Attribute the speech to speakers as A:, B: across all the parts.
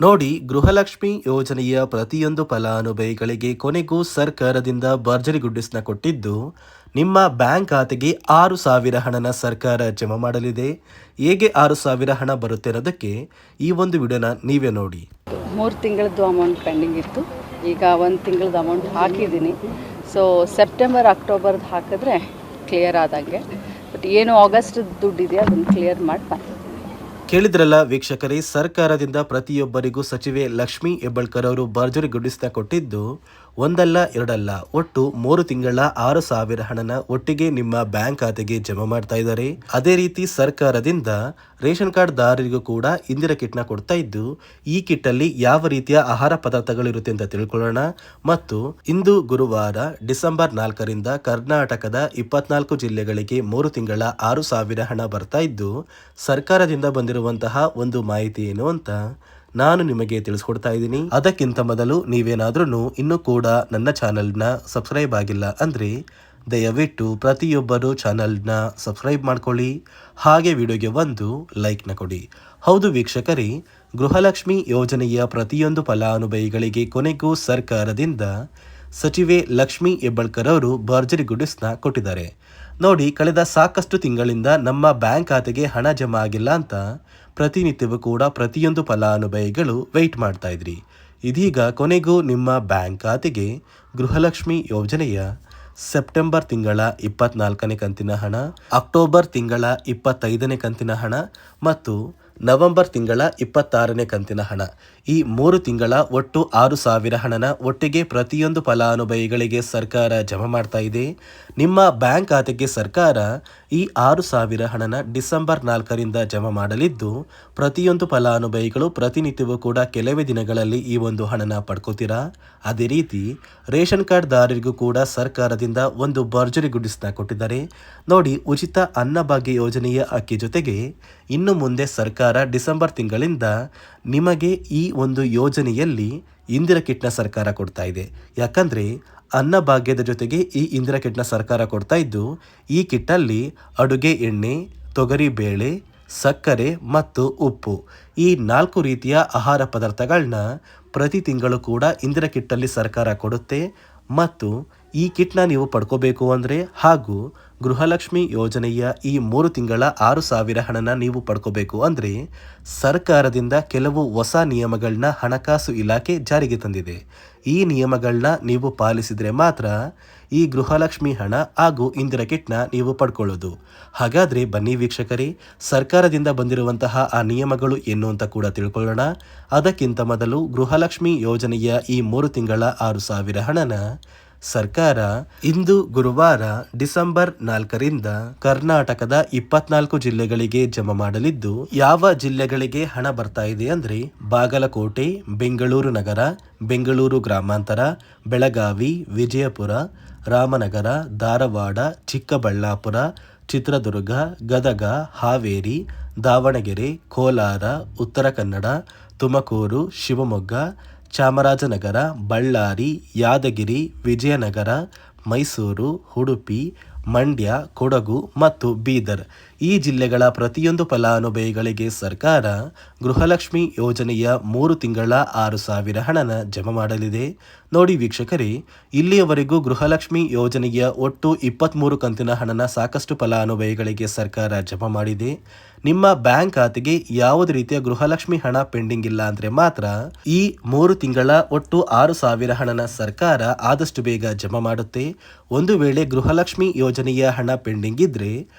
A: ನೋಡಿ, ಗೃಹಲಕ್ಷ್ಮಿ ಯೋಜನೆಯ ಪ್ರತಿಯೊಂದು ಫಲಾನುಭವಿಗಳಿಗೆ ಕೊನೆಗೂ ಸರ್ಕಾರದಿಂದ ಭರ್ಜರಿ ಗುಡ್ಡಿಸ್ನ ಕೊಟ್ಟಿದ್ದು, ನಿಮ್ಮ ಬ್ಯಾಂಕ್ ಖಾತೆಗೆ 6,000 ಹಣನ ಸರ್ಕಾರ ಜಮಾ ಮಾಡಲಿದೆ. ಹೇಗೆ 6,000 ಹಣ ಬರುತ್ತೆ ಅನ್ನೋದಕ್ಕೆ ಈ ಒಂದು ವಿಡಿಯೋನ ನೀವೇ ನೋಡಿ.
B: 3 ತಿಂಗಳದ್ದು ಅಮೌಂಟ್ ಪೆಂಡಿಂಗ್ ಇತ್ತು. ಈಗ 1 ತಿಂಗಳದ್ದು ಅಮೌಂಟ್ ಹಾಕಿದ್ದೀನಿ. ಸೊ ಸೆಪ್ಟೆಂಬರ್ ಅಕ್ಟೋಬರ್ದು ಹಾಕಿದ್ರೆ ಕ್ಲಿಯರ್ ಆದಂಗೆ. ಬಟ್ ಏನು ಆಗಸ್ಟ್ ದುಡ್ಡಿದೆಯಾ ಅದನ್ನು ಕ್ಲಿಯರ್ ಮಾಡಿ ಬಂದಿದ್ದೀನಿ.
A: ಕೇಳಿದ್ರಲ್ಲ ವೀಕ್ಷಕರೇ, ಸರ್ಕಾರದಿಂದ ಪ್ರತಿಯೊಬ್ಬರಿಗೂ ಸಚಿವೆ ಲಕ್ಷ್ಮೀ ಹೆಬ್ಬಾಳ್ಕರ್ ಅವರು ಭರ್ಜರಿ ಗುಡ್ಡಿಸ್ನ ಕೊಟ್ಟಿದ್ದು ಒಂದಲ್ಲ ಎರಡಲ್ಲ, ಒಟ್ಟು 3 ತಿಂಗಳ 6,000 ಹಣನ ಒಟ್ಟಿಗೆ ನಿಮ್ಮ ಬ್ಯಾಂಕ್ ಖಾತೆಗೆ ಜಮಾ ಮಾಡ್ತಾ ಇದ್ದಾರೆ. ಅದೇ ರೀತಿ ಸರ್ಕಾರದಿಂದ ರೇಷನ್ ಕಾರ್ಡ್ ದಾರರಿಗೂ ಕೂಡ ಇಂದಿರಾ ಕಿಟ್ನ ಕೊಡ್ತಾ ಇದ್ದು, ಈ ಕಿಟ್ ಅಲ್ಲಿ ಯಾವ ರೀತಿಯ ಆಹಾರ ಪದಾರ್ಥಗಳಿರುತ್ತೆ ಅಂತ ತಿಳ್ಕೊಳ್ಳೋಣ. ಮತ್ತು ಇಂದು ಗುರುವಾರ ಡಿಸೆಂಬರ್ 4ರಿಂದ ಕರ್ನಾಟಕದ 24 ಜಿಲ್ಲೆಗಳಿಗೆ 3 ತಿಂಗಳ 6,000 ಹಣ ಬರ್ತಾ ಇದ್ದು, ಸರ್ಕಾರದಿಂದ ಬಂದಿರುವಂತಹ ಒಂದು ಮಾಹಿತಿ ಏನು ಅಂತ ನಾನು ನಿಮಗೆ ತಿಳಿಸ್ಕೊಡ್ತಾ ಇದ್ದೀನಿ. ಅದಕ್ಕಿಂತ ಮೊದಲು ನೀವೇನಾದ್ರೂ ಇನ್ನೂ ಕೂಡ ನನ್ನ ಚಾನಲ್ನ ಸಬ್ಸ್ಕ್ರೈಬ್ ಆಗಿಲ್ಲ ಅಂದರೆ ದಯವಿಟ್ಟು ಪ್ರತಿಯೊಬ್ಬರು ಚಾನಲ್ನ ಸಬ್ಸ್ಕ್ರೈಬ್ ಮಾಡ್ಕೊಳ್ಳಿ. ಹಾಗೆ ವಿಡಿಯೋಗೆ ಒಂದು ಲೈಕ್ನ ಕೊಡಿ. ಹೌದು ವೀಕ್ಷಕರೇ, ಗೃಹಲಕ್ಷ್ಮಿ ಯೋಜನೆಯ ಪ್ರತಿಯೊಂದು ಫಲಾನುಭವಿಗಳಿಗೆ ಕೊನೆಗೂ ಸರ್ಕಾರದಿಂದ ಸಚಿವೆ ಲಕ್ಷ್ಮೀ ಹೆಬ್ಬಾಳ್ಕರ್ ಅವರು ಭರ್ಜರಿ ಗುಡ್ಡಿಸ್ನ ಕೊಟ್ಟಿದ್ದಾರೆ. ನೋಡಿ, ಕಳೆದ ಸಾಕಷ್ಟು ತಿಂಗಳಿಂದ ನಮ್ಮ ಬ್ಯಾಂಕ್ ಖಾತೆಗೆ ಹಣ ಜಮಾ ಆಗಿಲ್ಲ ಅಂತ ಪ್ರತಿನಿತ್ಯವೂ ಕೂಡ ಪ್ರತಿಯೊಂದು ಫಲಾನುಭವಿಗಳು ವೆಯ್ಟ್ ಮಾಡ್ತಾ ಇದ್ರಿ. ಇದೀಗ ಕೊನೆಗೂ ನಿಮ್ಮ ಬ್ಯಾಂಕ್ ಖಾತೆಗೆ ಗೃಹಲಕ್ಷ್ಮಿ ಯೋಜನೆಯ ಸೆಪ್ಟೆಂಬರ್ ತಿಂಗಳ 24ನೇ ಕಂತಿನ ಹಣ, ಅಕ್ಟೋಬರ್ ತಿಂಗಳ 25ನೇ ಕಂತಿನ ಹಣ ಮತ್ತು ನವೆಂಬರ್ ತಿಂಗಳ 26ನೇ ಕಂತಿನ ಹಣ, ಈ 3 ತಿಂಗಳ ಒಟ್ಟು 6,000 ಹಣನ ಒಟ್ಟಿಗೆ ಪ್ರತಿಯೊಂದು ಫಲಾನುಭವಿಗಳಿಗೆ ಸರ್ಕಾರ ಜಮಾ ಮಾಡ್ತಾ ಇದೆ. ನಿಮ್ಮ ಬ್ಯಾಂಕ್ ಖಾತೆಗೆ ಸರ್ಕಾರ ಈ 6,000 ಹಣನ ಡಿಸೆಂಬರ್ 4ರಿಂದ ಜಮಾ ಮಾಡಲಿದ್ದು, ಪ್ರತಿಯೊಂದು ಫಲಾನುಭವಿಗಳು ಪ್ರತಿನಿತ್ಯವೂ ಕೂಡ ಕೆಲವೇ ದಿನಗಳಲ್ಲಿ ಈ ಒಂದು ಹಣನ ಪಡ್ಕೋತೀರಾ. ಅದೇ ರೀತಿ ರೇಷನ್ ಕಾರ್ಡ್ ದಾರರಿಗೂ ಕೂಡ ಸರ್ಕಾರದಿಂದ ಒಂದು ಭರ್ಜರಿ ಗುಡ್ಡಿಸ್ನ ಕೊಟ್ಟಿದ್ದಾರೆ. ನೋಡಿ, ಉಚಿತ ಅನ್ನಭಾಗ್ಯ ಯೋಜನೆಯ ಅಕ್ಕಿ ಜೊತೆಗೆ ಇನ್ನು ಮುಂದೆ ಸರ್ಕಾರ ಡಿಸೆಂಬರ್ ತಿಂಗಳಿಂದ ನಿಮಗೆ ಈ ಒಂದು ಯೋಜನೆಯಲ್ಲಿ ಇಂದಿರಾ ಕಿಟ್ನ ಸರ್ಕಾರ ಕೊಡ್ತಾ ಇದೆ. ಯಾಕಂದ್ರೆ ಅನ್ನಭಾಗ್ಯದ ಜೊತೆಗೆ ಈ ಇಂದಿರಾ ಕಿಟ್ನ ಸರ್ಕಾರ ಕೊಡ್ತಾ ಇದ್ದು, ಈ ಕಿಟ್ಟಲ್ಲಿ ಅಡುಗೆ ಎಣ್ಣೆ, ತೊಗರಿ ಬೇಳೆ, ಸಕ್ಕರೆ ಮತ್ತು ಉಪ್ಪು, ಈ 4 ರೀತಿಯ ಆಹಾರ ಪದಾರ್ಥಗಳನ್ನ ಪ್ರತಿ ತಿಂಗಳು ಕೂಡ ಇಂದಿರಾ ಕಿಟ್ಟಲ್ಲಿ ಸರ್ಕಾರ ಕೊಡುತ್ತೆ. ಮತ್ತು ಈ ಕಿಟ್ನ ನೀವು ಪಡ್ಕೋಬೇಕು ಅಂದರೆ ಹಾಗೂ ಗೃಹಲಕ್ಷ್ಮಿ ಯೋಜನೆಯ ಈ 3 ತಿಂಗಳ 6,000 ಹಣನ ನೀವು ಪಡ್ಕೋಬೇಕು ಅಂದರೆ ಸರ್ಕಾರದಿಂದ ಕೆಲವು ಹೊಸ ನಿಯಮಗಳನ್ನ ಹಣಕಾಸು ಇಲಾಖೆ ಜಾರಿಗೆ ತಂದಿದೆ. ಈ ನಿಯಮಗಳನ್ನ ನೀವು ಪಾಲಿಸಿದರೆ ಮಾತ್ರ ಈ ಗೃಹಲಕ್ಷ್ಮಿ ಹಣ ಹಾಗೂ ಇಂದಿರಾ ಕಿಟ್ನ ನೀವು ಪಡ್ಕೊಳ್ಳೋದು. ಹಾಗಾದರೆ ಬನ್ನಿ ವೀಕ್ಷಕರೇ, ಸರ್ಕಾರದಿಂದ ಬಂದಿರುವಂತಹ ಆ ನಿಯಮಗಳು ಏನು ಅಂತ ಕೂಡ ತಿಳ್ಕೊಳ್ಳೋಣ. ಅದಕ್ಕಿಂತ ಮೊದಲು ಗೃಹಲಕ್ಷ್ಮಿ ಯೋಜನೆಯ ಈ 3 ತಿಂಗಳ 6,000 ಹಣನ ಸರ್ಕಾರ ಇಂದು ಗುರುವಾರ ಡಿಸೆಂಬರ್ 4ರಿಂದ ಕರ್ನಾಟಕದ 24 ಜಿಲ್ಲೆಗಳಿಗೆ ಜಮಾ ಮಾಡಲಿದ್ದು, ಯಾವ ಜಿಲ್ಲೆಗಳಿಗೆ ಹಣ ಬರ್ತಾ ಇದೆ ಅಂದ್ರೆ ಬಾಗಲಕೋಟೆ, ಬೆಂಗಳೂರು ನಗರ, ಬೆಂಗಳೂರು ಗ್ರಾಮಾಂತರ, ಬೆಳಗಾವಿ, ವಿಜಯಪುರ, ರಾಮನಗರ, ಧಾರವಾಡ, ಚಿಕ್ಕಬಳ್ಳಾಪುರ, ಚಿತ್ರದುರ್ಗ, ಗದಗ, ಹಾವೇರಿ, ದಾವಣಗೆರೆ, ಕೋಲಾರ, ಉತ್ತರ ಕನ್ನಡ, ತುಮಕೂರು, ಶಿವಮೊಗ್ಗ, ಚಾಮರಾಜನಗರ, ಬಳ್ಳಾರಿ, ಯಾದಗಿರಿ, ವಿಜಯನಗರ, ಮೈಸೂರು, ಉಡುಪಿ, ಮಂಡ್ಯ, ಕೊಡಗು ಮತ್ತು ಬೀದರ್, ಈ ಜಿಲ್ಲೆಗಳ ಪ್ರತಿಯೊಂದು ಫಲಾನುಭವಿಗಳಿಗೆ ಸರ್ಕಾರ ಗೃಹಲಕ್ಷ್ಮಿ ಯೋಜನೆಯ 3 ತಿಂಗಳ 6,000 ಹಣನ ಜಮಾ ಮಾಡಲಿದೆ. ನೋಡಿ ವೀಕ್ಷಕರೇ, ಇಲ್ಲಿಯವರೆಗೂ ಗೃಹಲಕ್ಷ್ಮಿ ಯೋಜನೆಯ ಒಟ್ಟು 23 ಕಂತಿನ ಹಣನ ಸಾಕಷ್ಟು ಫಲಾನುಭವಿಗಳಿಗೆ ಸರ್ಕಾರ ಜಮಾ ಮಾಡಿದೆ. ನಿಮ್ಮ ಬ್ಯಾಂಕ್ ಖಾತೆಗೆ ಯಾವುದೇ ರೀತಿಯ ಗೃಹಲಕ್ಷ್ಮಿ ಹಣ ಪೆಂಡಿಂಗ್ ಇಲ್ಲ ಅಂದ್ರೆ ಮಾತ್ರ ಈ 3 ತಿಂಗಳ ಒಟ್ಟು 6,000 ಹಣನ ಸರ್ಕಾರ ಆದಷ್ಟು ಬೇಗ ಜಮಾ ಮಾಡುತ್ತೆ. ಒಂದು ವೇಳೆ ಗೃಹಲಕ್ಷ್ಮಿ ಯೋಜನೆಯ ಹಣ ಪೆಂಡಿಂಗ್ ಇದ್ರೆ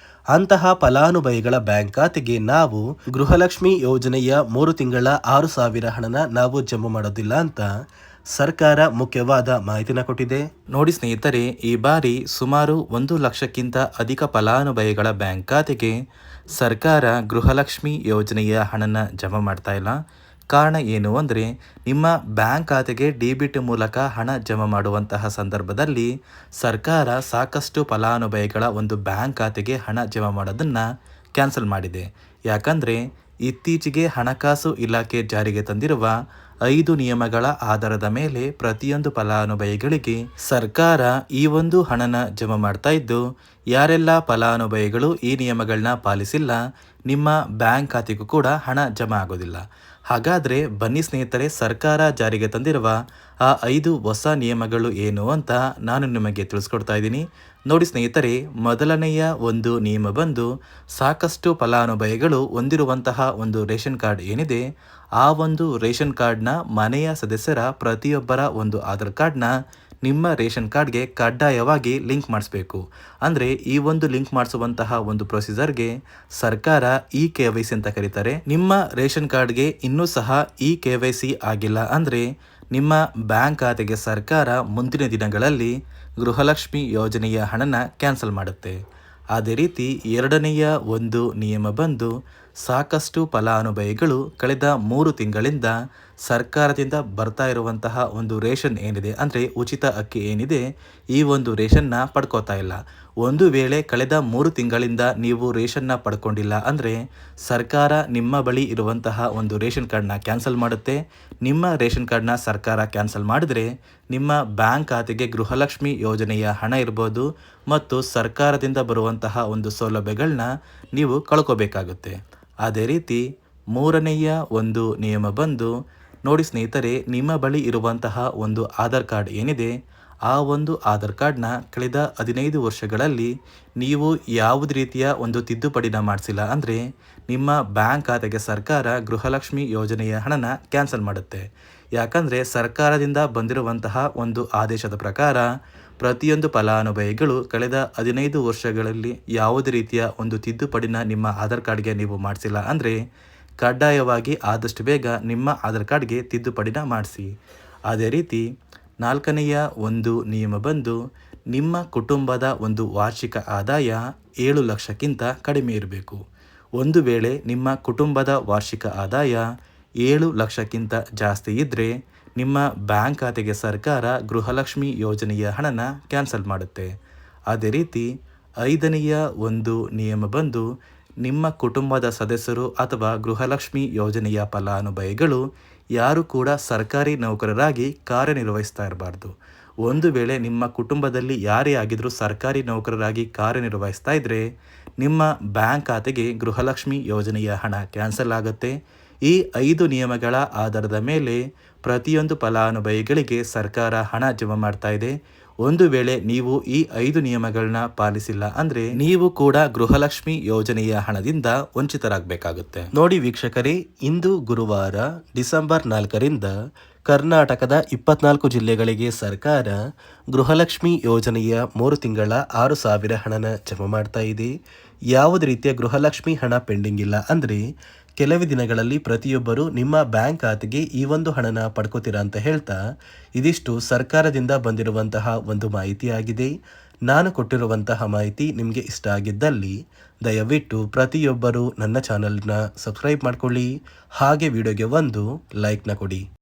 A: ಅಂತಹ ಫಲಾನುಭವಿಗಳ ಬ್ಯಾಂಕ್ ಖಾತೆಗೆ ನಾವು ಗೃಹಲಕ್ಷ್ಮಿ ಯೋಜನೆಯ 3 ತಿಂಗಳ 6,000 ಹಣನ ನಾವು ಜಮಾ ಮಾಡೋದಿಲ್ಲ ಅಂತ ಸರ್ಕಾರ ಮುಖ್ಯವಾದ ಮಾಹಿತಿನ ಕೊಟ್ಟಿದೆ. ನೋಡಿ ಸ್ನೇಹಿತರೆ, ಈ ಬಾರಿ ಸುಮಾರು 1 ಲಕ್ಷಕ್ಕಿಂತ ಅಧಿಕ ಫಲಾನುಭವಿಗಳ ಬ್ಯಾಂಕ್ ಖಾತೆಗೆ ಸರ್ಕಾರ ಗೃಹಲಕ್ಷ್ಮಿ ಯೋಜನೆಯ ಹಣನ ಜಮಾ ಮಾಡ್ತಾ ಇಲ್ಲ. ಕಾರಣ ಏನು ಅಂದರೆ, ನಿಮ್ಮ ಬ್ಯಾಂಕ್ ಖಾತೆಗೆ ಡೆಬಿಟ್ ಮೂಲಕ ಹಣ ಜಮಾ ಮಾಡುವಂತಹ ಸಂದರ್ಭದಲ್ಲಿ ಸರ್ಕಾರ ಸಾಕಷ್ಟು ಫಲಾನುಭವಿಗಳ ಒಂದು ಬ್ಯಾಂಕ್ ಖಾತೆಗೆ ಹಣ ಜಮಾ ಮಾಡೋದನ್ನು ಕ್ಯಾನ್ಸಲ್ ಮಾಡಿದೆ. ಯಾಕಂದರೆ ಇತ್ತೀಚೆಗೆ ಹಣಕಾಸು ಇಲಾಖೆ ಜಾರಿಗೆ ತಂದಿರುವ 5 ನಿಯಮಗಳ ಆಧಾರದ ಮೇಲೆ ಪ್ರತಿಯೊಂದು ಫಲಾನುಭವಿಗಳಿಗೆ ಸರ್ಕಾರ ಈ ಒಂದು ಹಣನ ಜಮಾ ಮಾಡ್ತಾ ಇದ್ದು, ಯಾರೆಲ್ಲ ಫಲಾನುಭವಿಗಳು ಈ ನಿಯಮಗಳನ್ನ ಪಾಲಿಸಿಲ್ಲ ನಿಮ್ಮ ಬ್ಯಾಂಕ್ ಖಾತೆಗೂ ಕೂಡ ಹಣ ಜಮಾ ಆಗೋದಿಲ್ಲ. ಹಾಗಾದರೆ ಬನ್ನಿ ಸ್ನೇಹಿತರೆ, ಸರ್ಕಾರ ಜಾರಿಗೆ ತಂದಿರುವ ಆ 5 ಹೊಸ ನಿಯಮಗಳು ಏನು ಅಂತ ನಾನು ನಿಮಗೆ ತಿಳಿಸ್ಕೊಡ್ತಾ ಇದ್ದೀನಿ. ನೋಡಿ ಸ್ನೇಹಿತರೆ, ಮೊದಲನೆಯ ಒಂದು ನಿಯಮ ಬಂದು ಸಾಕಷ್ಟು ಫಲಾನುಭವಿಗಳು ಹೊಂದಿರುವಂತಹ ಒಂದು ರೇಷನ್ ಕಾರ್ಡ್ ಏನಿದೆ, ಆ ಒಂದು ರೇಷನ್ ಕಾರ್ಡ್ನ ಮನೆಯ ಸದಸ್ಯರ ಪ್ರತಿಯೊಬ್ಬರ ಒಂದು ಆಧಾರ್ ಕಾರ್ಡ್ನ ನಿಮ್ಮ ರೇಷನ್ ಕಾರ್ಡ್ಗೆ ಕಡ್ಡಾಯವಾಗಿ ಲಿಂಕ್ ಮಾಡಿಸ್ಬೇಕು. ಅಂದರೆ ಈ ಒಂದು ಲಿಂಕ್ ಮಾಡಿಸುವಂತಹ ಒಂದು ಪ್ರೊಸೀಜರ್ಗೆ ಸರ್ಕಾರ KYC ಅಂತ ಕರೀತಾರೆ. ನಿಮ್ಮ ರೇಷನ್ ಕಾರ್ಡ್ಗೆ ಇನ್ನೂ ಸಹ KYC ಆಗಿಲ್ಲ ಅಂದರೆ ನಿಮ್ಮ ಬ್ಯಾಂಕ್ ಖಾತೆಗೆ ಸರ್ಕಾರ ಮುಂದಿನ ದಿನಗಳಲ್ಲಿ ಗೃಹಲಕ್ಷ್ಮಿ ಯೋಜನೆಯ ಹಣನ ಕ್ಯಾನ್ಸಲ್ ಮಾಡುತ್ತೆ. ಅದೇ ರೀತಿ ಎರಡನೆಯ ಒಂದು ನಿಯಮ ಬಂದು ಸಾಕಷ್ಟು ಫಲಾನುಭವಿಗಳು ಕಳೆದ 3 ತಿಂಗಳಿಂದ ಸರ್ಕಾರದಿಂದ ಬರ್ತಾ ಇರುವಂತಹ ಒಂದು ರೇಷನ್ ಏನಿದೆ, ಅಂದರೆ ಉಚಿತ ಅಕ್ಕಿ ಏನಿದೆ, ಈ ಒಂದು ರೇಷನ್ನ ಪಡ್ಕೋತಾ ಇಲ್ಲ. ಒಂದು ವೇಳೆ ಕಳೆದ 3 ತಿಂಗಳಿಂದ ನೀವು ರೇಷನ್ನ ಪಡ್ಕೊಂಡಿಲ್ಲ ಅಂದರೆ ಸರ್ಕಾರ ನಿಮ್ಮ ಬಳಿ ಇರುವಂತಹ ಒಂದು ರೇಷನ್ ಕಾರ್ಡ್ನ ಕ್ಯಾನ್ಸಲ್ ಮಾಡುತ್ತೆ. ನಿಮ್ಮ ರೇಷನ್ ಕಾರ್ಡ್ನ ಸರ್ಕಾರ ಕ್ಯಾನ್ಸಲ್ ಮಾಡಿದರೆ ನಿಮ್ಮ ಬ್ಯಾಂಕ್ ಖಾತೆಗೆ ಗೃಹಲಕ್ಷ್ಮಿ ಯೋಜನೆಯ ಹಣ ಇರ್ಬೋದು ಮತ್ತು ಸರ್ಕಾರದಿಂದ ಬರುವಂತಹ ಒಂದು ಸೌಲಭ್ಯಗಳನ್ನ ನೀವು ಕಳ್ಕೋಬೇಕಾಗುತ್ತೆ. ಅದೇ ರೀತಿ ಮೂರನೆಯ ಒಂದು ನಿಯಮ ಬಂದು ನೋಡಿ ಸ್ನೇಹಿತರೆ, ನಿಮ್ಮ ಬಳಿ ಇರುವಂತಹ ಒಂದು ಆಧಾರ್ ಕಾರ್ಡ್ ಏನಿದೆ, ಆ ಒಂದು ಆಧಾರ್ ಕಾರ್ಡ್ನ ಕಳೆದ 15 ವರ್ಷಗಳಲ್ಲಿ ನೀವು ಯಾವುದೇ ರೀತಿಯ ಒಂದು ತಿದ್ದುಪಡಿನ ಮಾಡಿಸಿಲ್ಲ ಅಂದರೆ ನಿಮ್ಮ ಬ್ಯಾಂಕ್ ಖಾತೆಗೆ ಸರ್ಕಾರ ಗೃಹಲಕ್ಷ್ಮಿ ಯೋಜನೆಯ ಹಣನ ಕ್ಯಾನ್ಸಲ್ ಮಾಡುತ್ತೆ. ಯಾಕಂದರೆ ಸರ್ಕಾರದಿಂದ ಬಂದಿರುವಂತಹ ಒಂದು ಆದೇಶದ ಪ್ರಕಾರ ಪ್ರತಿಯೊಂದು ಫಲಾನುಭವಿಗಳು ಕಳೆದ 15 ವರ್ಷಗಳಲ್ಲಿ ಯಾವುದೇ ರೀತಿಯ ಒಂದು ತಿದ್ದುಪಡಿನ ನಿಮ್ಮ ಆಧಾರ್ ಕಾರ್ಡ್ಗೆ ನೀವು ಮಾಡಿಸಿಲ್ಲ ಅಂದರೆ ಕಡ್ಡಾಯವಾಗಿ ಆದಷ್ಟು ಬೇಗ ನಿಮ್ಮ ಆಧಾರ್ ಕಾರ್ಡ್ಗೆ ತಿದ್ದುಪಡಿನ ಮಾಡಿಸಿ. ಅದೇ ರೀತಿ ನಾಲ್ಕನೆಯ ಒಂದು ನಿಯಮ ಬಂದು ನಿಮ್ಮ ಕುಟುಂಬದ ಒಂದು ವಾರ್ಷಿಕ ಆದಾಯ 7 ಲಕ್ಷಕ್ಕಿಂತ ಕಡಿಮೆ ಇರಬೇಕು. ಒಂದು ವೇಳೆ ನಿಮ್ಮ ಕುಟುಂಬದ ವಾರ್ಷಿಕ ಆದಾಯ 7 ಲಕ್ಷಕ್ಕಿಂತ ಜಾಸ್ತಿ ಇದ್ದರೆ ನಿಮ್ಮ ಬ್ಯಾಂಕ್ ಖಾತೆಗೆ ಸರ್ಕಾರ ಗೃಹಲಕ್ಷ್ಮಿ ಯೋಜನೆಯ ಹಣನ ಕ್ಯಾನ್ಸಲ್ ಮಾಡುತ್ತೆ. ಅದೇ ರೀತಿ ಐದನೆಯ ಒಂದು ನಿಯಮ ಬಂದು ನಿಮ್ಮ ಕುಟುಂಬದ ಸದಸ್ಯರು ಅಥವಾ ಗೃಹಲಕ್ಷ್ಮಿ ಯೋಜನೆಯ ಫಲಾನುಭವಿಗಳು ಯಾರು ಕೂಡ ಸರ್ಕಾರಿ ನೌಕರರಾಗಿ ಕಾರ್ಯನಿರ್ವಹಿಸ್ತಾ ಇರಬಾರ್ದು. ಒಂದು ವೇಳೆ ನಿಮ್ಮ ಕುಟುಂಬದಲ್ಲಿ ಯಾರೇ ಆಗಿದ್ರೂ ಸರ್ಕಾರಿ ನೌಕರರಾಗಿ ಕಾರ್ಯನಿರ್ವಹಿಸ್ತಾ ಇದ್ದರೆ ನಿಮ್ಮ ಬ್ಯಾಂಕ್ ಖಾತೆಗೆ ಗೃಹಲಕ್ಷ್ಮಿ ಯೋಜನೆಯ ಹಣ ಕ್ಯಾನ್ಸಲ್ ಆಗುತ್ತೆ. ಈ 5 ನಿಯಮಗಳ ಆಧಾರದ ಮೇಲೆ ಪ್ರತಿಯೊಂದು ಫಲಾನುಭವಿಗಳಿಗೆ ಸರ್ಕಾರ ಹಣ ಜಮಾ ಮಾಡ್ತಾ ಇದೆ. ಒಂದು ವೇಳೆ ನೀವು ಈ 5 ನಿಯಮಗಳನ್ನ ಪಾಲಿಸಿಲ್ಲ ಅಂದರೆ ನೀವು ಕೂಡ ಗೃಹಲಕ್ಷ್ಮಿ ಯೋಜನೆಯ ಹಣದಿಂದ ವಂಚಿತರಾಗಬೇಕಾಗುತ್ತೆ. ನೋಡಿ ವೀಕ್ಷಕರೇ, ಇಂದು ಗುರುವಾರ ಡಿಸೆಂಬರ್ 4ರಿಂದ ಕರ್ನಾಟಕದ 24 ಜಿಲ್ಲೆಗಳಿಗೆ ಸರ್ಕಾರ ಗೃಹಲಕ್ಷ್ಮಿ ಯೋಜನೆಯ 3 ತಿಂಗಳ 6,000 ಹಣನ ಜಮಾ ಮಾಡ್ತಾ ಇದೆ. ಯಾವುದೇ ರೀತಿಯ ಗೃಹಲಕ್ಷ್ಮಿ ಹಣ ಪೆಂಡಿಂಗ್ ಇಲ್ಲ ಅಂದರೆ ಕೆಲವೇ ದಿನಗಳಲ್ಲಿ ಪ್ರತಿಯೊಬ್ಬರು ನಿಮ್ಮ ಬ್ಯಾಂಕ್ ಖಾತೆಗೆ ಈ ಒಂದು ಹಣನ ಪಡ್ಕೋತೀರಾ ಅಂತ ಹೇಳ್ತಾ, ಇದಿಷ್ಟು ಸರ್ಕಾರದಿಂದ ಬಂದಿರುವಂತಹ ಒಂದು ಮಾಹಿತಿಯಾಗಿದೆ. ನಾನು ಕೊಟ್ಟಿರುವಂತಹ ಮಾಹಿತಿ ನಿಮಗೆ ಇಷ್ಟ ಆಗಿದ್ದಲ್ಲಿ ದಯವಿಟ್ಟು ಪ್ರತಿಯೊಬ್ಬರು ನನ್ನ ಚಾನಲ್ನ ಸಬ್ಸ್ಕ್ರೈಬ್ ಮಾಡ್ಕೊಳ್ಳಿ, ಹಾಗೆ ವಿಡಿಯೋಗೆ ಒಂದು ಲೈಕ್ನ ಕೊಡಿ.